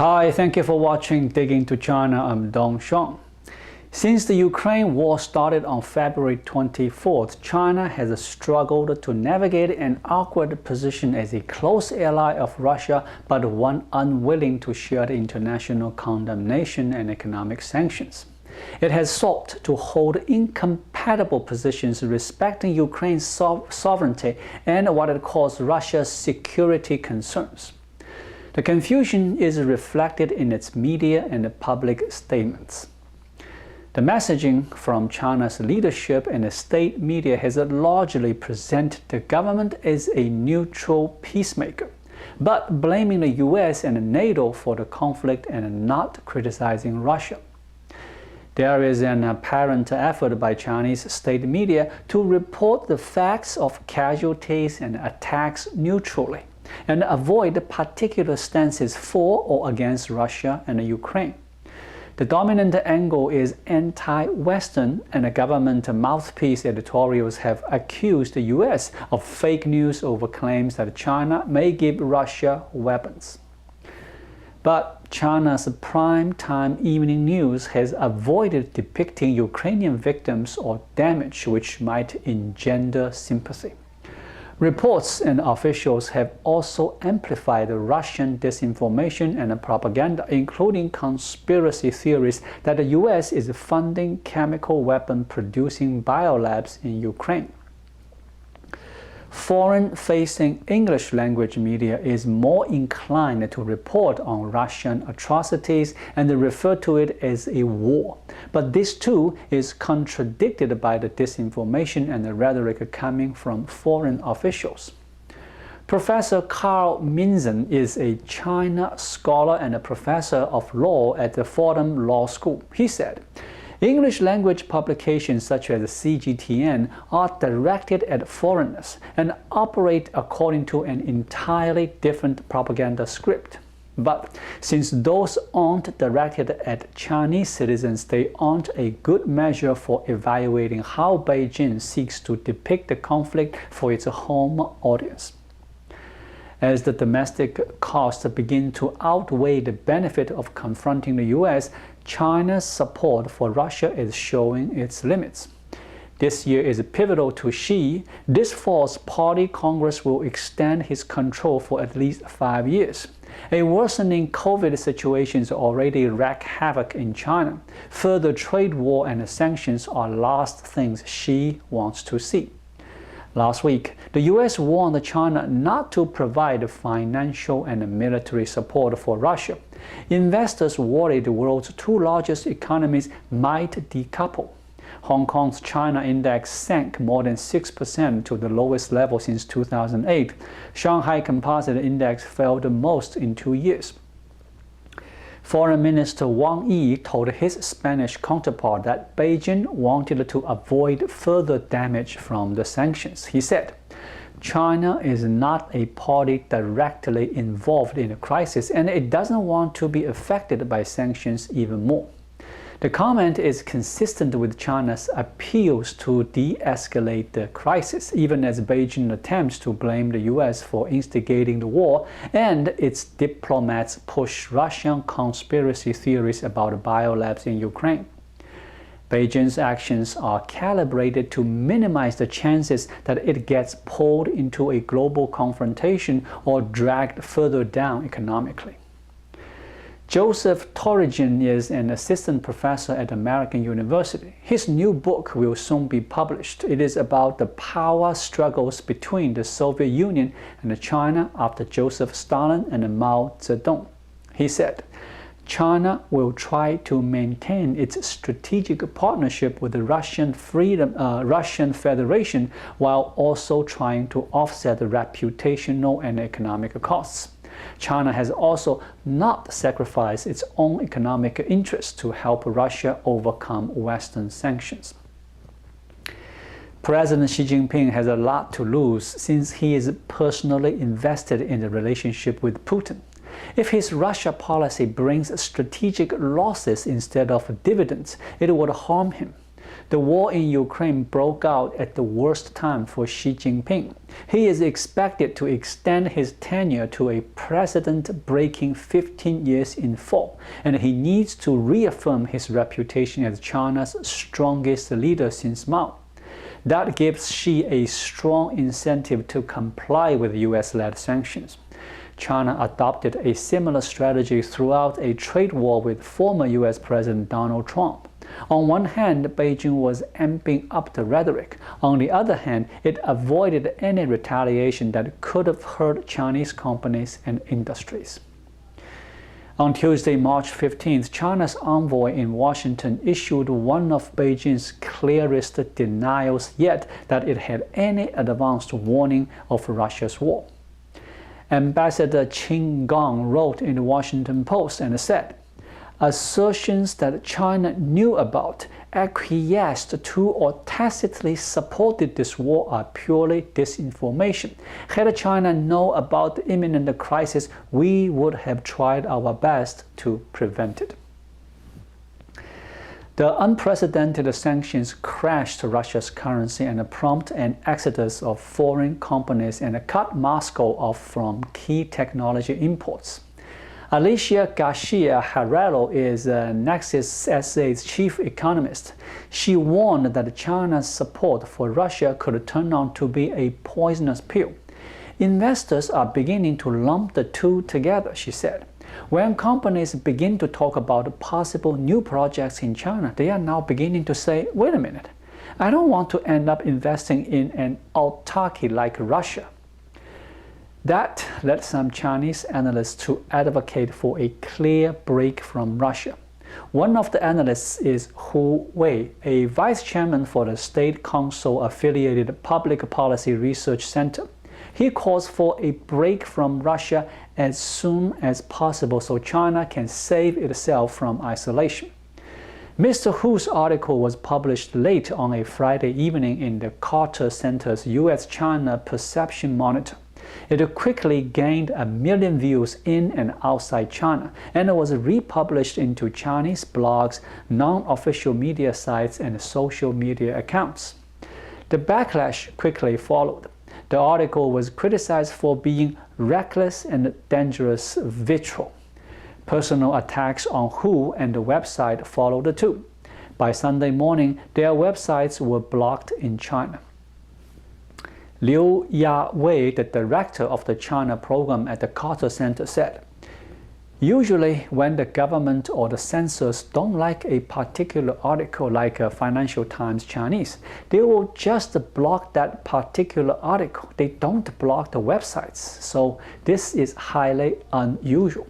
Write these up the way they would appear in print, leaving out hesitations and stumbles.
Hi, thank you for watching Digging to China. I'm Dong Shong. Since the Ukraine war started on February 24th, China has struggled to navigate an awkward position as a close ally of Russia, but one unwilling to share the international condemnation and economic sanctions. It has sought to hold incompatible positions respecting Ukraine's sovereignty and what it calls Russia's security concerns. The confusion is reflected in its media and public statements. The messaging from China's leadership and the state media has largely presented the government as a neutral peacemaker, but blaming the US and NATO for the conflict and not criticizing Russia. There is an apparent effort by Chinese state media to report the facts of casualties and attacks neutrally, and avoid particular stances for or against Russia and Ukraine. The dominant angle is anti-Western, and the government mouthpiece editorials have accused the US of fake news over claims that China may give Russia weapons. But China's prime-time evening news has avoided depicting Ukrainian victims or damage which might engender sympathy. Reports and officials have also amplified Russian disinformation and propaganda, including conspiracy theories that the US is funding chemical weapon-producing biolabs in Ukraine. Foreign-facing English-language media is more inclined to report on Russian atrocities and refer to it as a war. But this too is contradicted by the disinformation and the rhetoric coming from foreign officials. Professor Carl Minzen is a China scholar and a professor of law at the Fordham Law School. He said, English-language publications such as CGTN are directed at foreigners and operate according to an entirely different propaganda script. But since those aren't directed at Chinese citizens, they aren't a good measure for evaluating how Beijing seeks to depict the conflict for its home audience. As the domestic costs begin to outweigh the benefit of confronting the US, China's support for Russia is showing its limits. This year is pivotal to Xi. This fall's party Congress will extend his control for at least 5 years. A worsening COVID situation already wreaks havoc in China. Further trade war and sanctions are last things Xi wants to see. Last week, the US warned China not to provide financial and military support for Russia. Investors worried the world's two largest economies might decouple. Hong Kong's China index sank more than 6% to the lowest level since 2008. Shanghai Composite Index fell the most in 2 years. Foreign Minister Wang Yi told his Spanish counterpart that Beijing wanted to avoid further damage from the sanctions. He said, China is not a party directly involved in the crisis, and it doesn't want to be affected by sanctions even more. The comment is consistent with China's appeals to de-escalate the crisis, even as Beijing attempts to blame the US for instigating the war, and its diplomats push Russian conspiracy theories about biolabs in Ukraine. Beijing's actions are calibrated to minimize the chances that it gets pulled into a global confrontation or dragged further down economically. Joseph Torrigen is an assistant professor at American University. His new book will soon be published. It is about the power struggles between the Soviet Union and China after Joseph Stalin and Mao Zedong. He said, China will try to maintain its strategic partnership with the Russian Federation while also trying to offset the reputational and economic costs. China has also not sacrificed its own economic interests to help Russia overcome Western sanctions. President Xi Jinping has a lot to lose since he is personally invested in the relationship with Putin. If his Russia policy brings strategic losses instead of dividends, it would harm him. The war in Ukraine broke out at the worst time for Xi Jinping. He is expected to extend his tenure to a precedent-breaking 15 years in fall, and he needs to reaffirm his reputation as China's strongest leader since Mao. That gives Xi a strong incentive to comply with US-led sanctions. China adopted a similar strategy throughout a trade war with former US President Donald Trump. On one hand, Beijing was amping up the rhetoric. On the other hand, it avoided any retaliation that could have hurt Chinese companies and industries. On Tuesday, March 15th, China's envoy in Washington issued one of Beijing's clearest denials yet that it had any advanced warning of Russia's war. Ambassador Qin Gang wrote in the Washington Post and said, "Assertions that China knew about, acquiesced to, or tacitly supported this war are purely disinformation. Had China known about the imminent crisis, we would have tried our best to prevent it." The unprecedented sanctions crashed Russia's currency and prompted an exodus of foreign companies and cut Moscow off from key technology imports. Alicia Garcia Herrero is Nexus SA's chief economist. She warned that China's support for Russia could turn out to be a poisonous pill. "Investors are beginning to lump the two together," she said. "When companies begin to talk about possible new projects in China, they are now beginning to say, wait a minute, I don't want to end up investing in an autarky like Russia." That led some Chinese analysts to advocate for a clear break from Russia. One of the analysts is Hu Wei, a vice chairman for the State Council-affiliated Public Policy Research Center. He calls for a break from Russia as soon as possible so China can save itself from isolation. Mr. Hu's article was published late on a Friday evening in the Carter Center's US-China Perception Monitor. It quickly gained 1 million views in and outside China, and it was republished into Chinese blogs, non-official media sites, and social media accounts. The backlash quickly followed. The article was criticized for being reckless and dangerous vitriol. Personal attacks on Hu and the website followed too. By Sunday morning, their websites were blocked in China. Liu Ya-wei, the director of the China program at the Carter Center, said, "Usually, when the government or the censors don't like a particular article like Financial Times Chinese, they will just block that particular article. They don't block the websites. So this is highly unusual."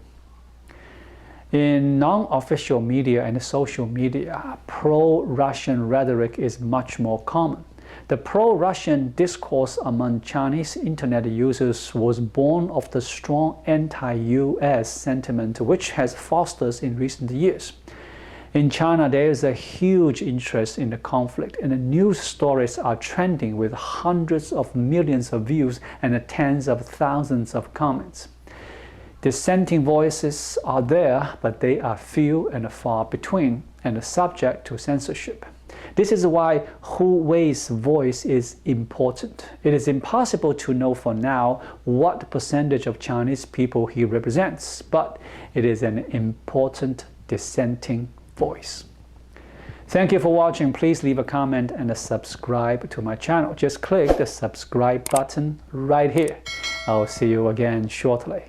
In non-official media and social media, pro-Russian rhetoric is much more common. The pro-Russian discourse among Chinese internet users was born of the strong anti-US sentiment which has fostered in recent years. In China, there is a huge interest in the conflict, and the news stories are trending with hundreds of millions of views and tens of thousands of comments. Dissenting voices are there, but they are few and far between, and subject to censorship. This is why Hu Wei's voice is important. It is impossible to know for now what percentage of Chinese people he represents, but it is an important dissenting voice. Thank you for watching. Please leave a comment and subscribe to my channel. Just click the subscribe button right here. I'll see you again shortly.